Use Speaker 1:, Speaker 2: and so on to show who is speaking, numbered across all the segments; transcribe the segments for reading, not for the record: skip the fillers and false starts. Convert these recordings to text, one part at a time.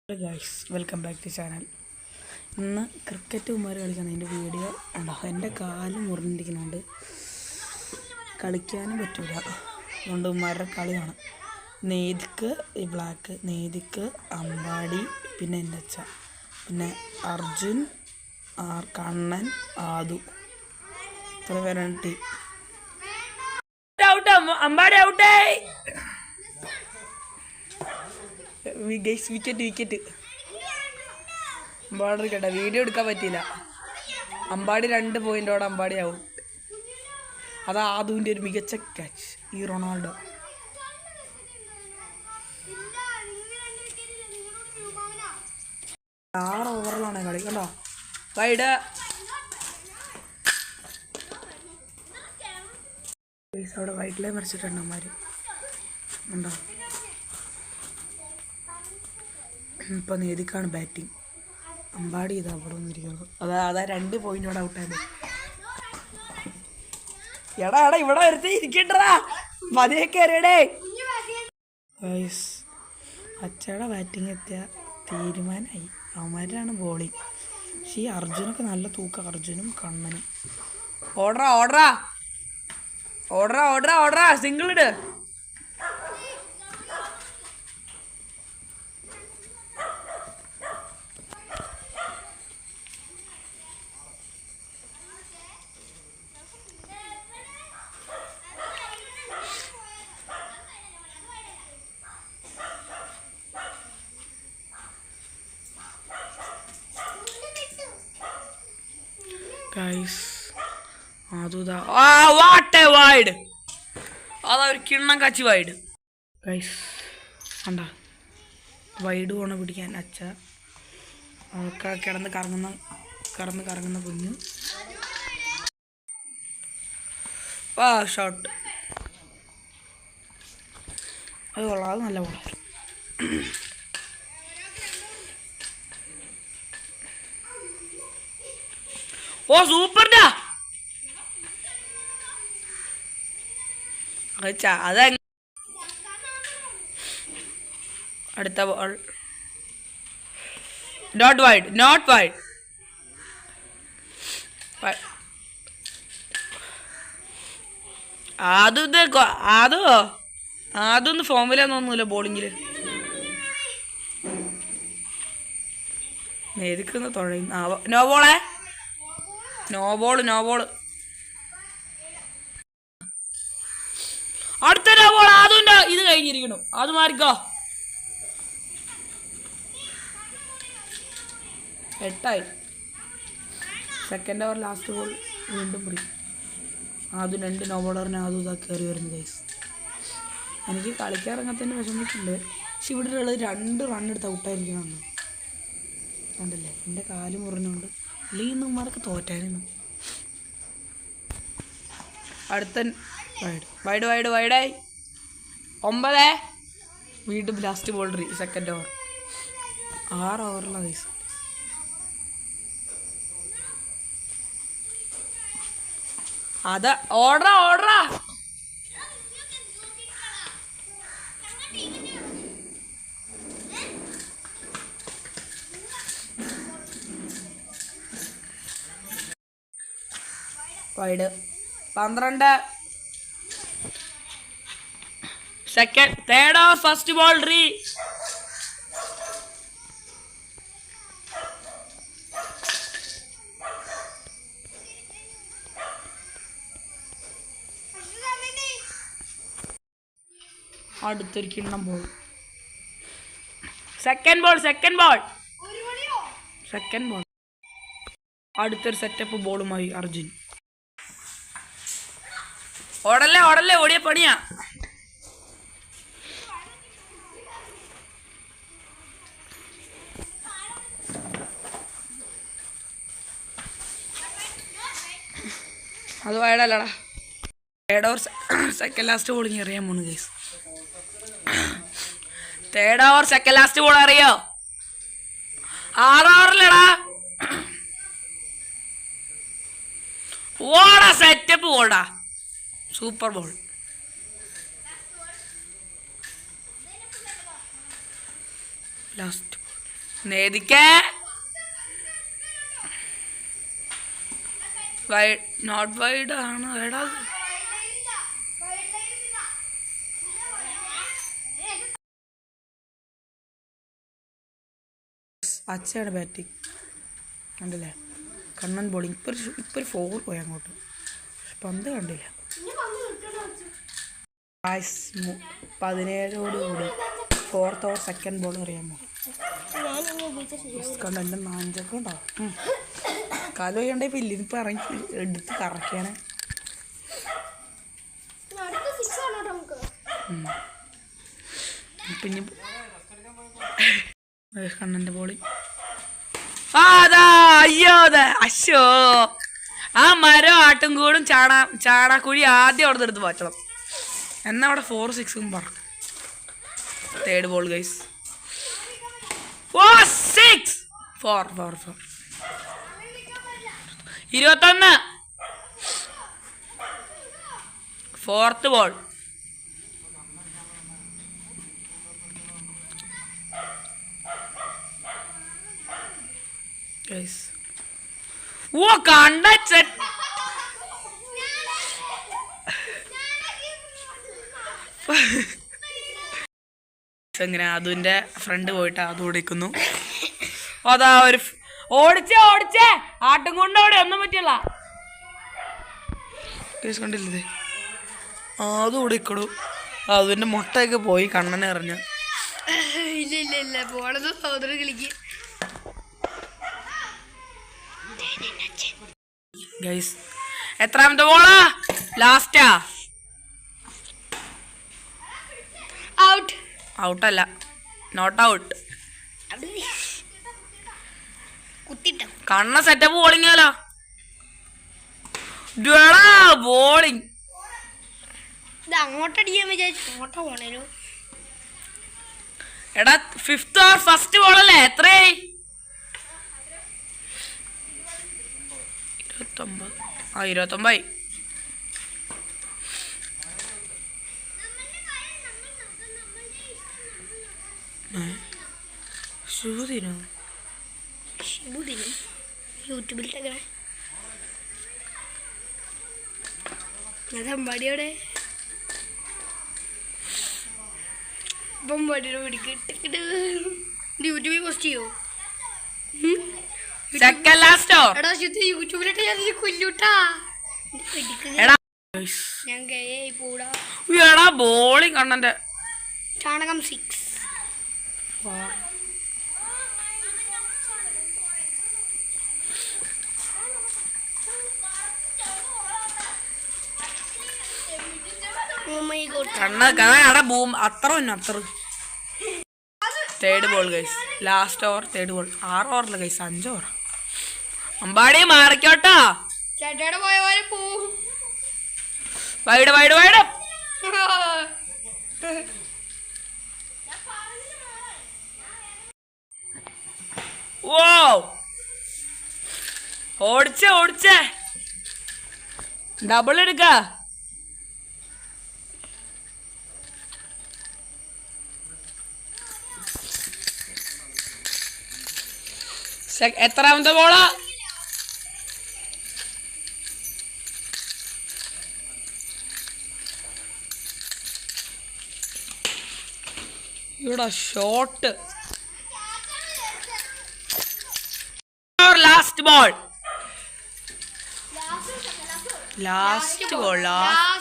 Speaker 1: Guys welcome back to channel. ഇന്ന് cricket Kumar കളിക്കുന്നതിൻ്റെ video ഉണ്ടാകും. എൻ്റെ കാല് മുറിഞ്ഞിരിക്കുന്നുണ്ട്, കളിക്കാനും പറ്റൂല. അതുകൊണ്ട് ഉമ്മാരുടെ കളിയാണ്. നേതിക്ക് ഈ ബ്ലാക്ക്, നേതിക്ക് അമ്പാടി, പിന്നെ എൻ്റെ അച്ഛ, പിന്നെ അർജുൻ, കണ്ണൻ, ആദു, ഇത്ര പേരാണ് ടീം. അമ്പാടി ഔട്ടേ. വിക്കറ്റ് അമ്പാടി എടുക്കട്ടെ, വീഡിയോ എടുക്കാൻ പറ്റിയില്ല. അമ്പാടി 2 പോയിന്റോടെ അമ്പാടി ഔട്ട്. അതാ ആദുവിൻ്റെ ഒരു മികച്ച ക്യാച്ച്. ഈ റൊണാൾഡോ 6 ഓവറിലാണ് കളി. കണ്ടോ വൈഡ്. അവിടെ വൈറ്റിലേ മറിച്ചിട്ടുണ്ട് അമ്മാര്. ഉണ്ടോ? ഇപ്പം നേതിക്കാണ് ബാറ്റിംഗ്. അമ്പാടി ഇതാ അവിടെ വന്നിരിക്കുന്നത്. അതാ 2 പോയിന്റോടെ ഔട്ടായത്. എടാ ഇവിടെ വരുത്തി ഇരിക്കണ്ടാ, പതിയെ കയറിയടേ. അച്ചയുടെ ബാറ്റിംഗ് എത്തിയ തീരുമാനമായി. അവന്മാരാണ് ബോളിങ്. പക്ഷേ ഈ അർജുനൊക്കെ നല്ല തൂക്കം. അർജുനും കണ്ണനും ഓർഡറാ സിംഗിൾ ഇട്. Guys wide. അതാ ഒരു കിണ്ണം കാച്ചി വൈഡ്. ഗൈസ് കണ്ടാ വൈഡ് പോണ പിടിക്കാൻ അച്ഛ കിടന്ന് കറങ്ങുന്ന കുഞ്ഞു. ഷോട്ട്. അത് കൊള്ളാം, അത് നല്ല ബോളാണ്. സൂപ്പർഡാ. അത അടുത്ത ബോൾ. Not wide. അതൊന്നും ഫോമിലൊന്നുമില്ല ബോളിങ്ങില്. നേരിക്കുന്ന തുഴയുന്ന നോ ബോള്. അടുത്ത നോ ബോൾ. അതുണ്ട്. ഇത് കഴിഞ്ഞിരിക്കണു. അത് മാറിക്കോ. 8 സെക്കൻഡ് ഓവർ ലാസ്റ്റ് ബോൾ വീണ്ടും ഫ്രീ. ആദ്യം 2 നോ ബോളറിന് ആദ്യം ഇതാ കയറി വരുന്നു. ഗൈസ് എനിക്ക് കളിക്കാറിങ്ങത്തന്നെ വിഷമിച്ചിട്ടുണ്ട്. പക്ഷെ ഇവിടെ ഉള്ളത് 2 റൺ എടുത്ത് ഔട്ടായിരിക്കണം. കണ്ടല്ലേ, എൻ്റെ കാല് മുറിഞ്ഞുകൊണ്ട് അല്ലെങ്കിൽ ഇന്നുമാരൊക്കെ തോറ്റായിരുന്നു. അടുത്ത വൈഡായി 9. വീണ്ടും last ball free. Second over 6 ഓവറിലാണ് ഗൈസ്. അത് ഓർഡറാ. Wide 12. Third over first ball free. അടുത്തൊരു കിണ്ണം ബോൾ. Second ball. അടുത്തൊരു സെറ്റപ്പ് ബോളുമായി അർജുൻ. ഓടല്ലേ ഓടിയ പണിയാ. അത് വൈഡല്ലടാ. Third over second last bowling അറിയാൻ പോണു guys. Third over second last ball അറിയോ? 6 ഓവറിലടാ. ഓടാ സെറ്റപ്പ് ഓടാ. Super ball. ലാസ്റ്റ് നേദിക്കേ നോട്ട് വൈഡ് ആണ് എടാ. അച്ഛയാണ് ബാറ്റിംഗ് കണ്ടില്ലേ. കണ്ണൻ ബോളിങ്. ഇപ്പൊ ഒരു 4 പോയി അങ്ങോട്ട്. പന്ത് കണ്ടില്ല. 17ഓടുകൂടി 4th ഓവർ സെക്കൻഡ് ബോൾ അറിയാമോ? കണ്ട എൻ്റെ നാഞ്ചൊക്കെ ഉണ്ടാവും. കാല് വയ്യണ്ടേ പില്ലിന് ഇപ്പം ഇറങ്ങി എടുത്ത് കറക്കാണ്. പിന്നെ കണ്ണൻ്റെ ബോളിങ്. അതാ അയ്യോ അതെ അശോ. ആ മരം ആട്ടും കൂടും ചാണാക്കുഴി ആദ്യം അവിടെ നിന്ന് എടുത്ത് മാറ്റണം. എന്നാ അവിടെ 4 6 പറഞ്ഞു. Third ball guys. 6 4 21. 4th ball. ഓ കണ്ട എങ്ങനെ അതിന്റെ ഫ്രണ്ട് പോയിട്ട് അത് ഓടിക്കുന്നു. അതാ ഒരു ഓടിച്ചേ ആട്ടും കൊണ്ടോടെ ഒന്നും പറ്റില്ല. കണ്ടില്ലേ അത് ഓടിക്കടു. അതിന്റെ മുട്ടയൊക്കെ പോയി കണ്ണനെ എറിഞ്ഞ.
Speaker 2: ഇല്ല പോണത് സഹോദരൻ കളിക്ക്.
Speaker 1: ഗൈസ് എത്രാമത്തെ ബോളാ? ലാസ്റ്റാ.
Speaker 2: ഔട്ട്.
Speaker 1: ഔട്ടല്ല, നോട്ട് ഔട്ട്. കണ്ണ സെറ്റപ്പ് ബോളിങ്ങാലോ. ബോളിങ്
Speaker 2: അങ്ങോട്ടടിക്കാൻ വിചാരിച്ചു. അങ്ങോട്ടാ പോണേലോ.
Speaker 1: എടാ 5th ഓവർ ഫസ്റ്റ് ബോളല്ലേ? എത്രയായി? 29. ശുഭദിനം
Speaker 2: യൂട്യൂബിലിട്ടേ അമ്പാടിയോടെ ബൊമ്പാടിയുടെ പിടിക്കിട്ട് യൂട്യൂബിൽ പോസ്റ്റ് ചെയ്യോ?
Speaker 1: Second last over.
Speaker 2: എടാ യൂട്യൂബിലിട്ട് ഞാൻ കൊല്ലൂട്ടാ. ഞാൻ പോടാ.
Speaker 1: എടാ ബോളിങ് കണ്ണന്റെ
Speaker 2: ചാണകം 6.
Speaker 1: അത്ര. Third ball guys. Last over third ball. 6 ഓവറില് ഗൈസ് 5 ഓവർ. അമ്പാടി മാറിക്കോട്ടാ.
Speaker 2: ചേട്ടയുടെ പോയ പോലെ പോവും.
Speaker 1: വൈഡ് ഓ ഓടിച്ചേ ഡബിൾ എടുക്ക. എത്രാമത്തെ ബോളാ? ഇവിടെ ഷോട്ട്. Last ball.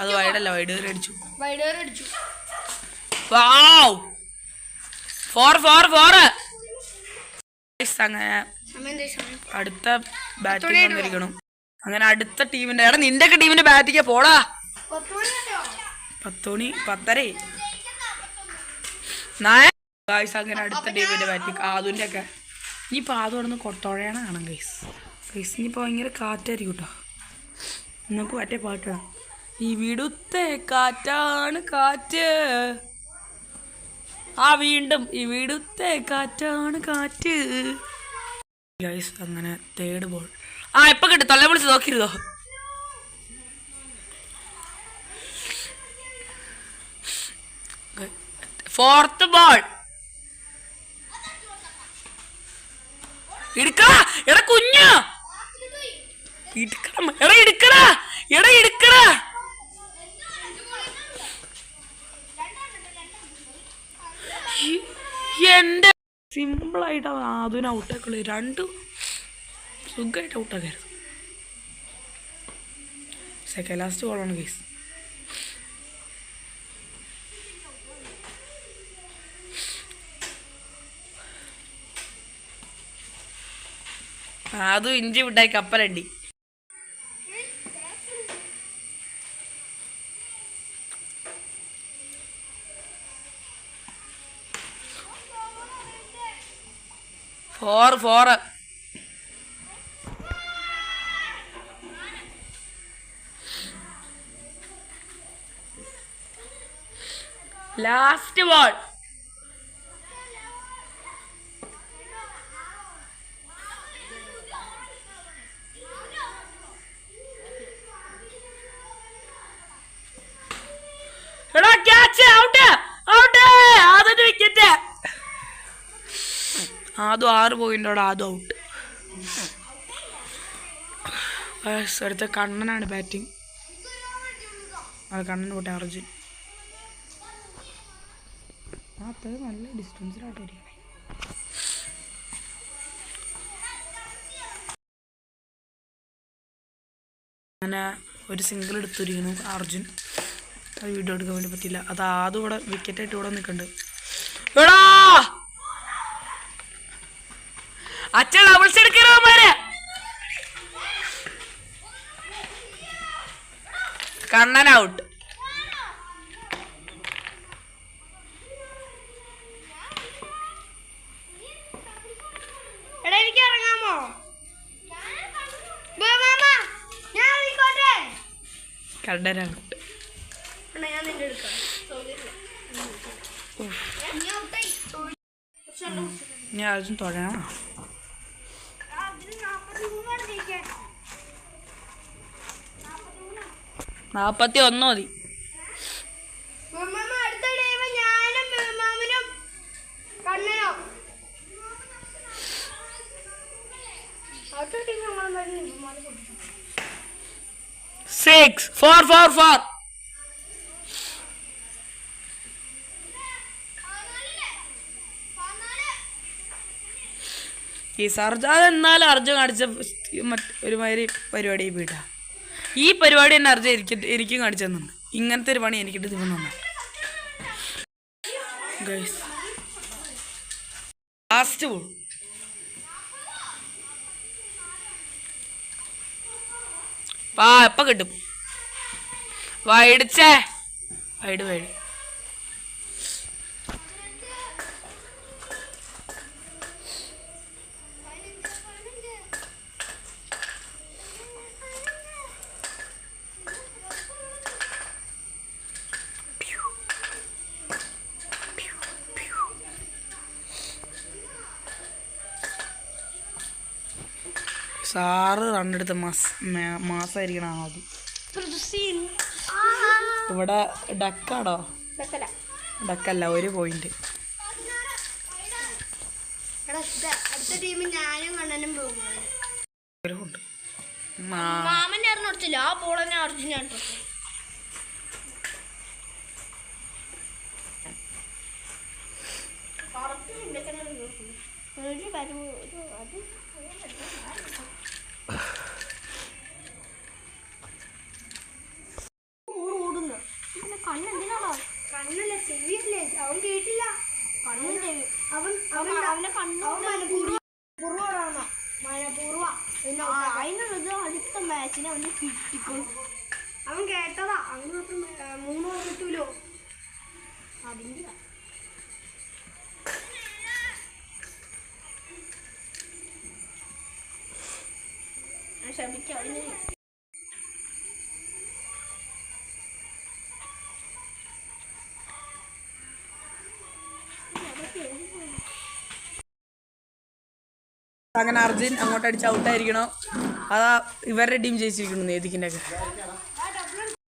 Speaker 1: അത് വൈഡല്ല, വൈഡ് അടിച്ചു. 4 അങ്ങനെ അടുത്ത ബാറ്റിംഗ് വന്നിരിക്കണം. അങ്ങനെ അടുത്ത ടീമിന്റെ നിന്റെ ഒക്കെ ടീമിന്റെ ബാറ്റിംഗ് പോടാ. 10 മണി 10:30. അങ്ങനെ അടുത്ത ടീമിന്റെ ബാറ്റിംഗ് ആദുവിന്റെ ഒക്കെ. ഇനിയിപ്പോൾ ആദ്യം അവിടെ നിന്ന് കൊട്ടോഴയാണ് കാണാം ഗൈസ്. ഇനിയിപ്പോൾ ഭയങ്കര കാറ്റായിരിക്കും കേട്ടോ. നമുക്ക് മറ്റേ പാട്ടാണ്. ഇവിടുത്തെ കാറ്റാണ് കാറ്റ്. വീണ്ടും ഇവിടുത്തെ കാറ്റാണ് കാറ്റ് ഗൈസ്. അങ്ങനെ തേർഡ് ബോൾ. ഇപ്പൊ കിട്ടും. തൊല്ല വിളിച്ച് നോക്കിയിരുന്നോ? Fourth ball. എടുക്കടാ എടാ കുഞ്ഞു എടുക്കണം എടാ എടുക്കടാ എടാ എടുക്കടാ. എന്റെ സിമ്പിളായിട്ട് അതിന് ഔട്ടാക്കുള്ളൂ. രണ്ട് സുഖമായിട്ട് ഔട്ടാക്കരുത്. സെക്കൻഡ് ലാസ്റ്റ് ബോളാണ് ഗൈസ്. അതും ഇഞ്ചി വിട്ടായി കപ്പലണ്ടി. Four last ball. എടാ ക്യാച്ച് ഔട്ട് ഔട്ട്. അതൊരു വിക്കറ്റ്. അതും 6 പോയിന്റോടെ അതും ഔട്ട്. അടുത്ത കണ്ണനാണ് ബാറ്റിംഗ്. അത് കണ്ണൻ പോട്ടെ. അർജുൻ അത്ര നല്ല ഡിസ്റ്റൻസിലായിട്ട് ഇരിക്കണേ. അങ്ങനെ ഒരു സിംഗിൾ എടുത്തിരിക്കുന്നു അർജുൻ. അത് വീഡിയോ എടുക്കാൻ വേണ്ടി പറ്റില്ല. അത് ആദ്യം ഇവിടെ വിക്കറ്റായിട്ട് ഇവിടെ നിൽക്കുന്നുണ്ട്. എടാ അച്ഛൻ ഡബിൾസ് എടുക്കണമാരെ. കണ്ണൻ ഔട്ട്.
Speaker 2: എടാ എനിക്ക് ഇറങ്ങാമോ?
Speaker 1: കണ്ണൻ ഔട്ട്.
Speaker 2: ഞാൻ നിന്റെ എടുക്കാം.
Speaker 1: ഞാൻ അർജുൻ തൊഴാണോ? 41 മതി. ഫോർ. ഈ സർജ അതെന്നാലും അർജുൻ കാണിച്ച ഒരുമാതിരി പരിപാടി പോയിട്ടാ. ഈ പരിപാടി തന്നെ അർജുൻ എനിക്കും കാണിച്ചു തന്നുണ്ട്. ഇങ്ങനത്തെ ഒരു പണി എനിക്കിട്ട് ദിവസം തന്നു. Last ball. എപ്പ കിട്ടും? വൈഡിച്ചേ വൈഡ്. സാറ് റണ്ണെടുത്ത മാസമായിരിക്കണം ആദ്യം. ഇവിടെ ഡക്കാടോ? ഡക്കല്ല, 1 പോയിന്റ്.
Speaker 2: ആ ബോൾ തന്നെ അർജുനാണ്. കണ്ണെന്തിനാണോ? കണ്ണല്ല, ചെവിയല്ലേ. അവൻ കേട്ടില്ല. കണ്ണിന്റെ അവന്റെ മനപൂർവ അതിനുള്ളത് അടുത്ത മാച്ചിന് അവന് കിട്ടിക്കും. അവൻ കേട്ടതാ. അവന് 3 കിട്ടൂലോ. അതിന്റെ ക്ഷമിക്കാം. അതിന്
Speaker 1: അങ്ങനെ അർജുൻ അങ്ങോട്ട് അടിച്ച് ഔട്ടായിരിക്കണോ? അതാ ഇവരുടെ ടീം ജയിച്ചിരിക്കുന്നു നേതിക്കിൻ്റെ ഒക്കെ.